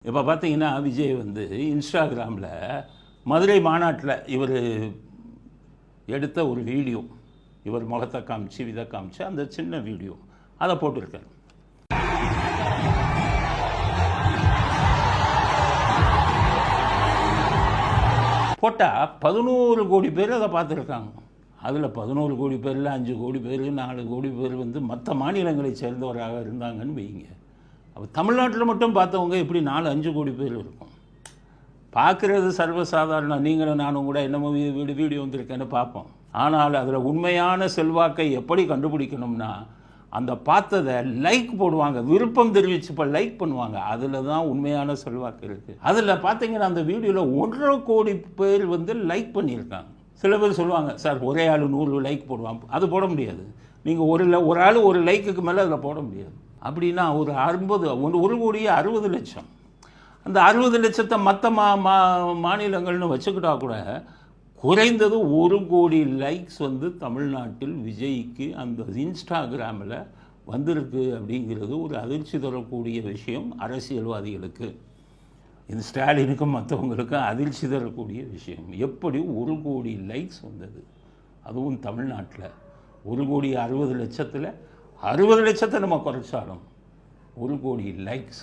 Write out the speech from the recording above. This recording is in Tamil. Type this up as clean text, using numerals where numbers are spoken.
இப்போ பார்த்தீங்கன்னா விஜய் வந்து இன்ஸ்டாகிராமில் மதுரை மாநாட்டில் இவர் எடுத்த ஒரு வீடியோ, இவர் முகத்தை காமிச்சு இதை காமிச்சு அந்த சின்ன வீடியோ அதை போட்டிருக்காரு. போட்டால் 11 கோடி பேர் அதை பார்த்துருக்காங்க. அதில் 11 கோடி பேரில் 5 கோடி பேர் 4 கோடி பேர் வந்து மற்ற மாநிலங்களை சேர்ந்தவராக இருந்தாங்கன்னு வைங்க. அப்போ தமிழ்நாட்டில் மட்டும் பார்த்தவங்க எப்படி 4-5 கோடி பேர் இருக்கும். பார்க்குறது சர்வசாதாரணம். நீங்களும் நானும் கூட என்னமோ வீடியோ வந்திருக்கேன்னு பார்ப்போம். ஆனால் அதில் உண்மையான செல்வாக்கை எப்படி கண்டுபிடிக்கணும்னா, அந்த பார்த்ததை லைக் போடுவாங்க, விருப்பம் தெரிவித்து இப்போ லைக் பண்ணுவாங்க. அதில் தான் உண்மையான செல்வாக்கு இருக்குது. அதில் பார்த்தீங்கன்னா அந்த வீடியோவில் 1.5 கோடி பேர் வந்து லைக் பண்ணியிருக்காங்க. சில பேர் சொல்லுவாங்க, சார் ஒரே ஆள் 100 லைக் போடுவாங்க. அது போட முடியாது. நீங்கள் ஒரு ஆள் ஒரு லைக்குக்கு மேலே அதில் போட முடியாது. அப்படின்னா ஒரு 1 கோடியே 60 லட்சம். அந்த 60 லட்சத்தை மற்ற மாநிலங்கள்னு வச்சுக்கிட்டா கூட குறைந்தது 1 கோடி லைக்ஸ் வந்து தமிழ்நாட்டில் விஜய்க்கு அந்த இன்ஸ்டாகிராமில் வந்திருக்கு. அப்படிங்கிறது ஒரு அதிர்ச்சி தரக்கூடிய விஷயம் அரசியல்வாதிகளுக்கு. இந்த ஸ்டாலினுக்கும் மற்றவங்களுக்கும் அதிர்ச்சி தரக்கூடிய விஷயம். எப்படி 1 கோடி லைக்ஸ் வந்தது, அதுவும் தமிழ்நாட்டில். 1 கோடி 60 லட்சத்தில் 60 லட்சத்தை நம்ம குறைச்சாலும் 1 கோடி லைக்ஸ்.